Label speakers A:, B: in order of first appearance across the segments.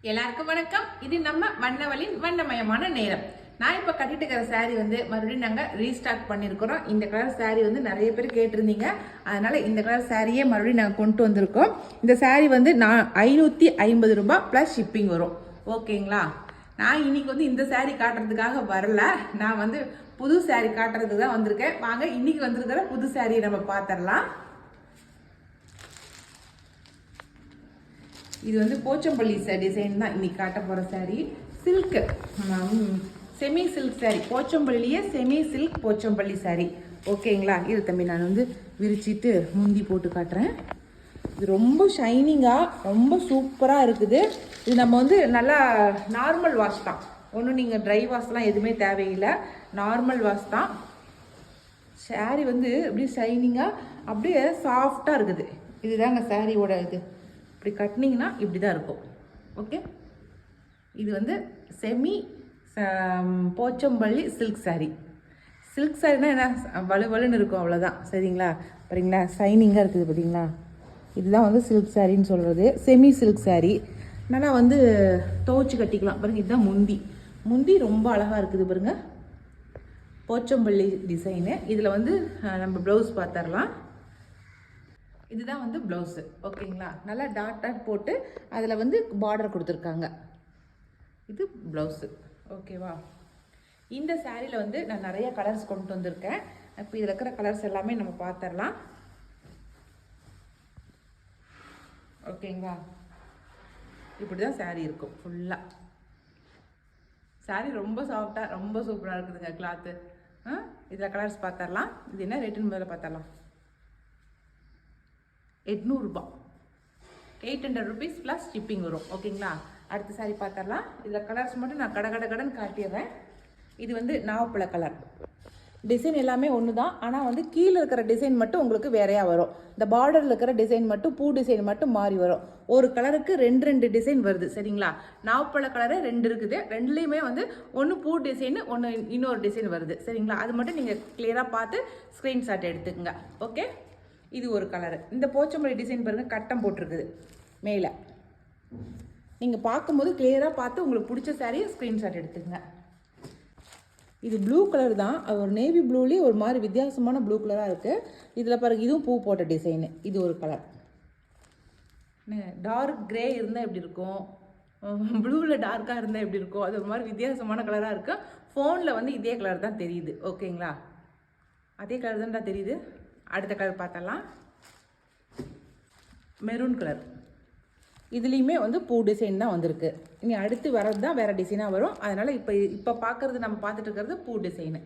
A: எல்லாருக்கும் வணக்கம். இது நம்ம வண்ணவளின் வண்ணமயமான நேரம். நான் இப்போ கட்டிட்டு இருக்கிற சாரீ வந்து மறுபடியும் நாங்கள் ரீஸ்டாக் பண்ணியிருக்கிறோம். இந்த கலர் சாரீ வந்து நிறைய பேர் கேட்டிருந்தீங்க. அதனால இந்த கலர் சாரியே மறுபடியும் நாங்கள் கொண்டு வந்திருக்கோம். இந்த சாரீ வந்து 550 ரூபாய் ப்ளஸ் ஷிப்பிங் வரும். ஓகேங்களா? நான் இன்னைக்கு வந்து இந்த சாரீ காட்டுறதுக்காக வரல. நான் வந்து புது சாரீ காட்டுறதுக்கு தான் வந்திருக்கேன். வாங்க இன்னைக்கு வந்திருக்கிற புது சாரியை நம்ம பார்த்துடலாம். இது வந்து போச்சம்பள்ளி டிசைன் தான் இன்னைக்கு காட்ட போகிற sari. Silk semi silk sari, போச்சம்பள்ளியே செமி சில்க் போச்சம்பள்ளி சாரீ. ஓகேங்களா? இது தம்பி நான் வந்து விரிச்சிட்டு முந்தி போட்டு காட்டுறேன். இது ரொம்ப ஷைனிங்காக ரொம்ப சூப்பராக இருக்குது. இது நம்ம வந்து நல்லா நார்மல் வாஷ் தான், ஒன்றும் நீங்கள் ட்ரை வாஷ்லாம் எதுவுமே தேவையில்லை, நார்மல் வாஷ் தான். சாரீ வந்து அப்படியே ஷைனிங்காக அப்படியே சாஃப்டாக இருக்குது. இதுதாங்க சாரியோட இது. இப்படி கட்டினீங்கன்னா இப்படி தான் இருக்கும். ஓகே, இது வந்து செமி போச்சம்பள்ளி சில்க் சாரீ. சில்க் சாரீனா என்ன, வலுவலுன்னு இருக்கும், அவ்வளோதான். சரிங்களா? பாருங்களா, ஷைனிங்காக இருக்குது பார்த்தீங்களா? இதுதான் வந்து சில்க் சாரின்னு சொல்கிறது. செமி சில்க் சாரீ நல்லா வந்து துவைச்சி கட்டிக்கலாம். பாருங்கள், இதுதான் முந்தி. முந்தி ரொம்ப அழகாக இருக்குது பாருங்கள், போச்சம்பள்ளி டிசைனு. இதில் வந்து நம்ம ப்ளவுஸ் பார்த்துடலாம். இதுதான் வந்து ப்ளவுஸு. ஓகேங்களா? நல்லா டாட் போட்டு அதில் வந்து பார்டர் கொடுத்துருக்காங்க. இது ப்ளவுஸு. ஓகேவா? இந்த சாரியில் வந்து நான் நிறைய கலர்ஸ் கொண்டு வந்திருக்கேன். இப்போ இதில் இருக்கிற கலர்ஸ் எல்லாமே நம்ம பார்த்துடலாம். ஓகேங்களா? இப்படி தான் சாரீ இருக்கும் ஃபுல்லாக. சாரீ ரொம்ப சாஃப்டாக ரொம்ப சூப்பராக இருக்குதுங்க கிளாத்து. இதில் கலர்ஸ் பார்த்துடலாம். இது என்ன ரேட்டுன்னு முதல்ல பார்த்துடலாம். 800 ரூபாய், 800 ருபீஸ் ப்ளஸ் ஷிப்பிங் வரும். ஓகேங்களா? அடுத்த சாரி பார்த்துடலாம். இதில் கலர்ஸ் மட்டும் நான் கடன் காட்டிடுறேன். இது வந்து நாவப்பழ கலர் டிசைன், எல்லாமே ஒன்று தான். ஆனால் வந்து கீழே இருக்கிற டிசைன் மட்டும் உங்களுக்கு வேறையாக வரும். இந்த பார்டரில் இருக்கிற டிசைன் மட்டும், பூ டிசைன் மட்டும் மாறி வரும். ஒரு கலருக்கு ரெண்டு டிசைன் வருது. சரிங்களா? நாவப்பழ கலரு 2 இருக்குது. ரெண்டுலேயுமே வந்து ஒன்று பூ டிசைனு, ஒன்று இன்னொரு டிசைன் வருது. சரிங்களா? அது மட்டும் நீங்கள் கிளியராக பார்த்து ஸ்க்ரீன்ஷாட் எடுத்துக்கங்க. ஓகே, இது ஒரு கலரு. இந்த போச்சம்பள்ளி டிசைன் பாருங்கள், கட்டம் போட்டிருக்குது மேலே. நீங்கள் பார்க்கும்போது கிளியராக பார்த்து உங்களுக்கு பிடிச்ச சாரியை ஸ்க்ரீன்ஷாட் எடுத்துக்கங்க. இது ப்ளூ கலர் தான், அது ஒரு நேவி ப்ளூலேயே ஒரு மாதிரி வித்தியாசமான ப்ளூ கலராக இருக்குது. இதில் பாருங்கள், இதுவும் பூ போட்ட டிசைனு. இது ஒரு கலர். டார்க் கிரே இருந்தால் எப்படி இருக்கும், ப்ளூவில் டார்க்காக இருந்தால் எப்படி இருக்கும், அது ஒரு மாதிரி வித்தியாசமான கலராக இருக்குது. ஃபோனில் வந்து இதே கலர் தான் தெரியுது. ஓகேங்களா? அதே கலர் தான்டா தெரியுது. அடுத்த கலர் பார்த்தலாம். Maroon colour. இதுலேயுமே வந்து பூ டிசைன் தான் வந்திருக்கு. இனி அடுத்து வர்றது தான் வேறு டிசைனாக வரும். அதனால் இப்போ பார்க்குறது, நம்ம பார்த்துட்டு இருக்கிறது பூ டிசைனு.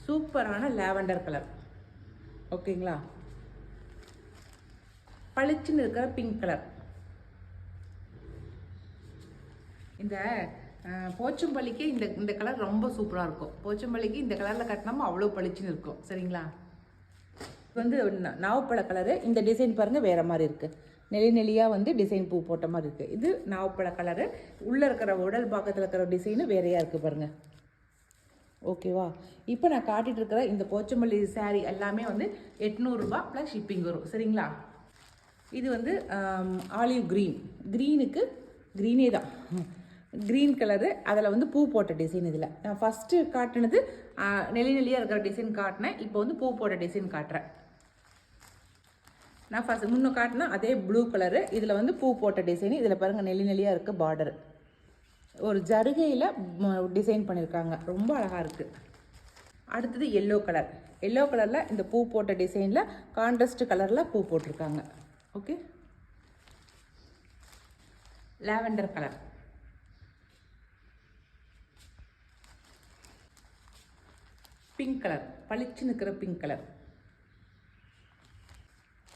A: சூப்பரான லாவெண்டர் கலர். ஓகேங்களா? பளிச்சுன்னு இருக்கிற பிங்க் கலர். இந்த போச்சம்பள்ளிக்கு இந்த கலர் ரொம்ப சூப்பராக இருக்கும். போச்சம்பள்ளிக்கு இந்த கலரில் கட்டினோம்னா அவ்வளோ பளிச்சுன்னு இருக்கும். சரிங்களா? வந்து நாவப்பழ கலரு. இந்த டிசைன் பாருங்கள் வேறு மாதிரி இருக்குது, நெளியாக வந்து டிசைன் பூ போட்ட மாதிரி இருக்குது. இது நாவப்பழ கலரு. உள்ளே இருக்கிற உடல் பாக்கத்தில் இருக்கிற டிசைனு வேறையாக இருக்குது பாருங்கள். ஓகேவா? இப்போ நான் காட்டிகிட்டு இருக்கிற இந்த போச்சம்பள்ளி சாரீ எல்லாமே வந்து 800 ரூபாய் ப்ளஸ் ஷிப்பிங் வரும். சரிங்களா? இது வந்து ஆலிவ் க்ரீனுக்கு க்ரீனே தான், க்ரீன் கலரு. அதில் வந்து பூ போட்ட டிசைன். இதில் நான் ஃபஸ்ட்டு காட்டினது நெளியாக இருக்கிற டிசைன் காட்டினேன். இப்போ வந்து பூ போட்ட டிசைன் காட்டுறேன். நான் ஃபஸ்ட் முன்ன காட்டினா அதே ப்ளூ கலரு. இதில் வந்து பூ போட்ட டிசைன். இதில் பாருங்கள், நெளியாக இருக்குது பார்டர். ஒரு ஜருகையில் டிசைன் பண்ணியிருக்காங்க, ரொம்ப அழகாக இருக்குது. அடுத்தது எல்லோ கலர். எல்லோ கலரில் இந்த பூ போட்ட டிசைனில் கான்ட்ராஸ்ட் கலரில் பூ போட்டிருக்காங்க. Okay, lavender colour. Pink colour, பளிச்சுன்னு இருக்கிற pink colour.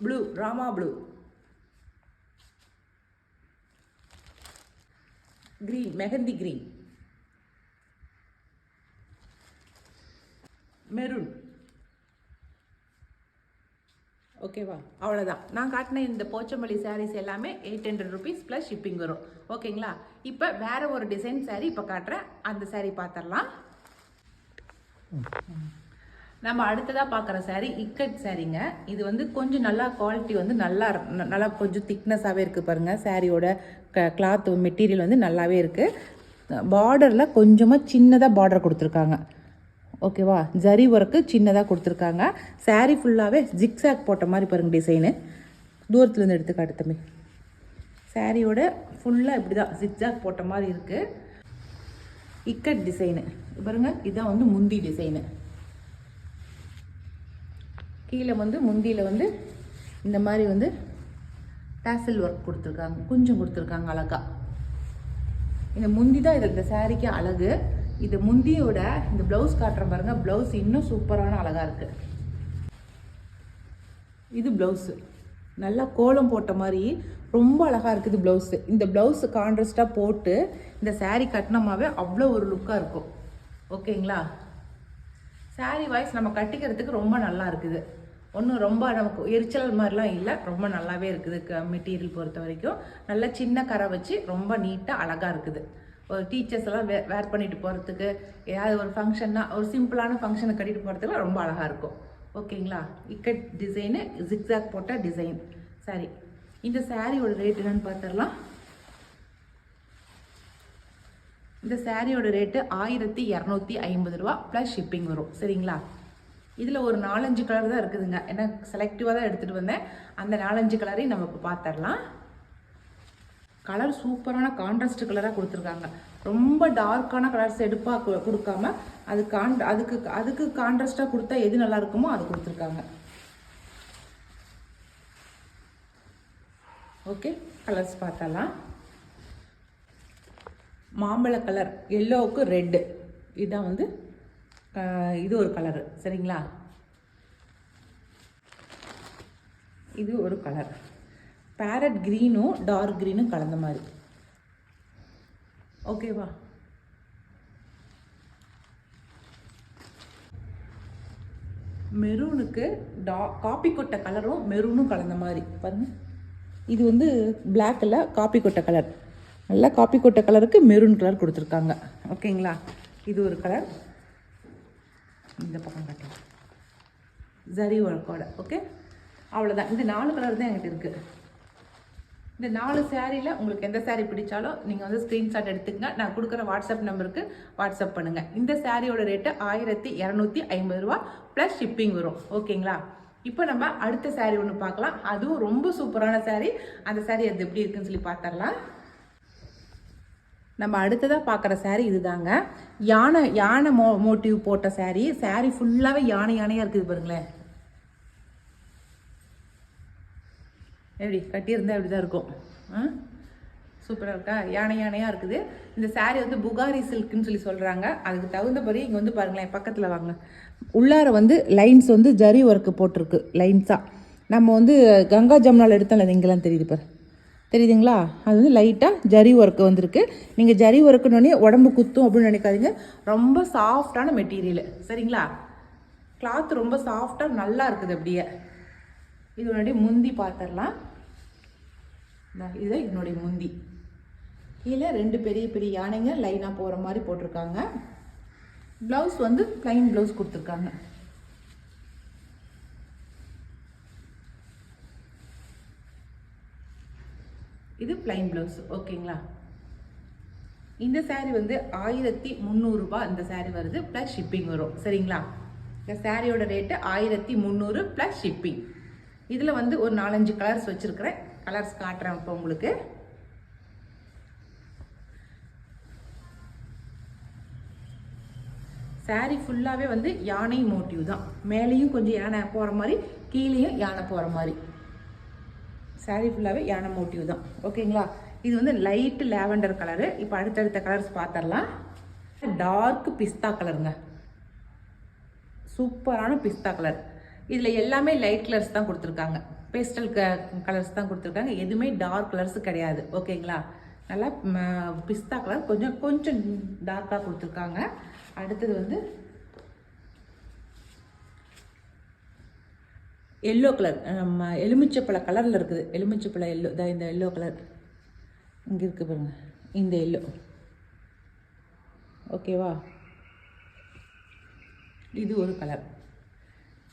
A: Blue, Rama blue. Green, mehndi green. Maroon. ஓகேவா? அவ்வளோதான். நான் காட்டின இந்த போச்சம்பள்ளி சாரீஸ் எல்லாமே 800 ருபீஸ் ப்ளஸ் ஷிப்பிங் வரும். ஓகேங்களா? இப்போ வேறு ஒரு டிசைன் சாரீ இப்போ காட்டுறேன். அந்த சாரீ பார்த்துடலாம். நம்ம அடுத்ததாக பார்க்குற saree இக்கட் சாரீங்க. இது வந்து கொஞ்சம் நல்லா குவாலிட்டி வந்து நல்லா கொஞ்சம் திக்னஸாகவே இருக்குது பாருங்கள். சாரியோட கிளாத் மெட்டீரியல் வந்து நல்லாவே இருக்குது. பார்டரில் கொஞ்சமாக சின்னதாக பார்டர் கொடுத்துருக்காங்க. ஓகேவா, ஜரி ஒர்க்கு சின்னதாக கொடுத்துருக்காங்க. சாரீ ஃபுல்லாகவே ஜிக்ஸாக் போட்ட மாதிரி பாருங்கள் டிசைனு. தூரத்துலேருந்து எடுத்து காட்டுத்தமே. சாரியோட ஃபுல்லாக இப்படி தான் ஜிக்ஸாக் போட்ட மாதிரி இருக்குது. இக்கட் டிசைனு பாருங்கள். இதுதான் வந்து முந்தி டிசைனு. கீழே வந்து முந்தியில் வந்து இந்த மாதிரி வந்து டாசில் ஒர்க் கொடுத்துருக்காங்க, கொஞ்சம் கொடுத்துருக்காங்க அழகா. இந்த முந்தி தான் இந்த சாரீக்கு அழகு. இது முந்தியோட இந்த ப்ளவுஸ் காட்டுறேன் பாருங்க. ப்ளவுஸ் இன்னும் சூப்பரான அழகா இருக்கு. இது ப்ளவுஸு நல்லா கோலம் போட்ட மாதிரி ரொம்ப அழகா இருக்குது ப்ளவுஸு. இந்த ப்ளவுஸ் கான்ட்ராஸ்டாக போட்டு இந்த சாரீ கட்டினமாவே அவ்வளோ ஒரு லுக்காக இருக்கும். ஓகேங்களா, சாரீ வாய்ஸ் நம்ம கட்டிக்கிறதுக்கு ரொம்ப நல்லா இருக்குது. ஒன்றும் ரொம்ப நமக்கு எரிச்சல் மாதிரிலாம் இல்லை, ரொம்ப நல்லாவே இருக்குது. மெட்டீரியல் பொறுத்த வரைக்கும் நல்லா சின்ன கரை வச்சு ரொம்ப நீட்டாக அழகாக இருக்குது. ஒரு டீச்சர்ஸ் எல்லாம் வேர் பண்ணிட்டு போகிறதுக்கு, ஏதாவது ஒரு ஃபங்க்ஷன்னா ஒரு சிம்பிளான ஃபங்க்ஷனை கட்டிட்டு போகிறதுக்குலாம் ரொம்ப அழகாக இருக்கும். ஓகேங்களா, இக்கட் டிசைனு ஜிக்ஸாக் போட்ட டிசைன் சாரி. இந்த சாரியோட ரேட் என்னன்னு பார்த்துடலாம். இந்த சாரியோட ரேட்டு 1250 ரூபா ப்ளஸ் ஷிப்பிங் வரும். சரிங்களா, இதில் ஒரு 4-5 கலர் தான் இருக்குதுங்க. ஏன்னா செலக்டிவாக தான் எடுத்துகிட்டு வந்தேன். அந்த 4-5 கலரையும் நம்ம இப்போ பார்த்துடலாம். கலர் சூப்பரான கான்ட்ராஸ்ட் கலராக கொடுத்துருக்காங்க. ரொம்ப டார்க்கான கலர்ஸ் எடுப்பாக கொடுக்காம அதுக்கு கான்ட்ராஸ்டாக கொடுத்தா எது நல்லா இருக்குமோ அது கொடுத்துருக்காங்க. ஓகே, கலர்ஸ் பார்த்தலாம். மாம்பழ கலர், எல்லோவுக்கு ரெட்டு, இதுதான் வந்து இது ஒரு கலரு. சரிங்களா, இது ஒரு கலர். பேரட் க்ரீனும் டார்க் க்ரீனும் கலந்த மாதிரி. ஓகேவா, மெரூனுக்கு காப்பி கொட்டை கலரும் மெரூனும் கலந்த மாதிரி பாருங்க. இது வந்து பிளாக்கில் காப்பி கொட்டை கலர், நல்லா காப்பி கொட்டை கலருக்கு மெரூன் கலர் கொடுத்துருக்காங்க. ஓகேங்களா, இது ஒரு கலர். இந்த பக்கம் கட்டலாம் ஜரி ஒர்க்கோட. ஓகே, அவ்வளோதான். இந்த 4 கலர் தான் என்கிட்ட இருக்குது. இந்த 4 சாரியில் உங்களுக்கு எந்த சாரீ பிடிச்சாலும் நீங்கள் வந்து ஸ்க்ரீன்ஷாட் எடுத்துக்கங்க. நான் கொடுக்குற வாட்ஸ்அப் நம்பருக்கு வாட்ஸ்அப் பண்ணுங்கள். இந்த சாரியோட ரேட்டு 1250 ரூபா ப்ளஸ் ஷிப்பிங் வரும். ஓகேங்களா, இப்போ நம்ம அடுத்த சாரீ ஒன்று பார்க்கலாம். அதுவும் ரொம்ப சூப்பரான சாரீ. அந்த சாரீ அது எப்படி இருக்குன்னு சொல்லி பார்த்துடலாம். நம்ம அடுத்ததாக பார்க்குற சாரீ இதுதாங்க. யானை மோட்டிவ் போட்ட சாரீ. சாரீ ஃபுல்லாகவே யானையாக இருக்குது பாருங்களேன். எப்படி கட்டியிருந்தா அப்படி தான் இருக்கும். சூப்பராக இருக்கா, யானையாக இருக்குது. இந்த சாரீ வந்து புகாரி சில்க்குன்னு சொல்லி சொல்கிறாங்க. அதுக்கு தகுந்தபடி இங்கே வந்து பாருங்களேன், பக்கத்தில் வாங்க. உள்ளார வந்து லைன்ஸ் வந்து ஜரி ஒர்க்கு போட்டிருக்கு லைன்ஸாக. நம்ம வந்து கங்கா ஜம்னால் எடுத்தோம்ல, இங்கெல்லாம் தெரியுது பாரு, தெரியுதுங்களா? அது வந்து லைட்டாக ஜரி ஒர்க்கு வந்திருக்கு. நீங்கள் ஜரி ஒர்க்குன்னு உடம்பு குத்தும் அப்படின்னு நினைக்காதீங்க. ரொம்ப சாஃப்டான மெட்டீரியல். சரிங்களா, கிளாத் ரொம்ப சாஃப்டாக நல்லா இருக்குது. அப்படியே இதனுடைய முந்தி பார்த்துடலாம். இதுதான் இதனுடைய முந்தி. கீழே 2 பெரிய பெரிய யானைங்க லைனாக போகிற மாதிரி போட்டிருக்காங்க. ப்ளவுஸ் வந்து ப்ளைன் ப்ளவுஸ் கொடுத்துருக்காங்க. இது பிளைன் ப்ளவுஸ். ஓகேங்களா, இந்த சாரீ வந்து 1300 ரூபாய் இந்த சாரீ வருது, ப்ளஸ் ஷிப்பிங் வரும். சரிங்களா, இந்த சாரியோட ரேட்டு 1300 ப்ளஸ் ஷிப்பிங். இதில் வந்து ஒரு 4-5 கலர்ஸ் வச்சுருக்கிறேன். கலர்ஸ் காட்டுறேன் இப்போ உங்களுக்கு. சாரீ ஃபுல்லாகவே வந்து யானை மோட்டிவ் தான். மேலேயும் கொஞ்சம் யானை போகிற மாதிரி, கீழேயும் யானை போகிற மாதிரி. சாரீ ஃபுல்லாகவே யானை மோட்டிவ் தான். ஓகேங்களா, இது வந்து லைட்டு லேவண்டர் கலரு. இப்போ அடுத்தடுத்த கலர்ஸ் பார்த்துடலாம். டார்க் பிஸ்தா கலருங்க, சூப்பரான பிஸ்தா கலர். இதில் எல்லாமே லைட் கலர்ஸ் தான் கொடுத்துருக்காங்க, பேஸ்டல் கலர்ஸ் தான் கொடுத்துருக்காங்க. எதுவுமே டார்க் கலர்ஸ் கிடையாது. ஓகேங்களா, நல்லா பிஸ்தா கலர் கொஞ்சம் டார்க்காக கொடுத்துருக்காங்க. அடுத்தது வந்து எல்லோ கலர், நம்ம எலுமிச்சப்பழ கலரில் இருக்குது. எலுமிச்சப்பழ எல்லோ தான் இந்த எல்லோ கலர். இங்கே இருக்குது பாருங்க, இந்த எல்லோ. ஓகேவா, இது ஒரு கலர்.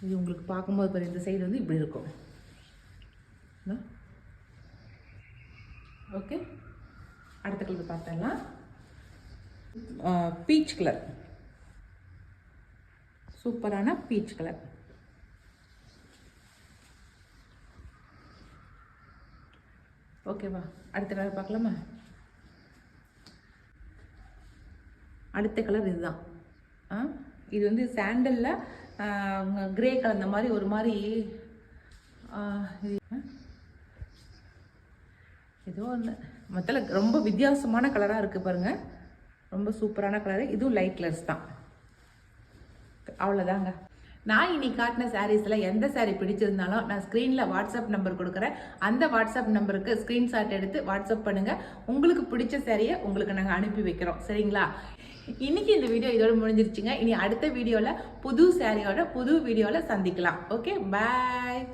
A: இது உங்களுக்கு பார்க்கும்போது பாரு, இந்த சைடு வந்து இப்படி இருக்கும். ஓகே, அடுத்த கலர் பார்த்தரலாம். பீச் கலர், சூப்பரான பீச் கலர். ஓகேவா, அடுத்த கலர் பார்க்கலாமா? அடுத்த கலர் இதுதான். இது வந்து சாண்டலில் கிரே கலந்த மாதிரி ஒரு மாதிரி ஏதோ ஒன்று மொத்தத்தில் ரொம்ப வித்தியாசமான கலராக இருக்குது பாருங்கள். ரொம்ப சூப்பரான கலரு. இதுவும் லைட் கலர்ஸ் தான். அவ்வளோதாங்க. நான் இன்னைக்கு காட்டின சாரீஸில் எந்த சாரீ பிடிச்சிருந்தாலும் நான் ஸ்க்ரீனில் வாட்ஸ்அப் நம்பர் கொடுக்குறேன். அந்த வாட்ஸ்அப் நம்பருக்கு ஸ்க்ரீன்ஷாட் எடுத்து வாட்ஸ்அப் பண்ணுங்கள். உங்களுக்கு பிடிச்ச சாரியை உங்களுக்கு நாங்கள் அனுப்பி வைக்கிறோம். சரிங்களா? இன்னைக்கு இந்த வீடியோ இதோட முடிஞ்சிருச்சுங்க. இனி அடுத்த வீடியோவில் புது சாரியோட புது வீடியோவில் சந்திக்கலாம். ஓகே, பாய்.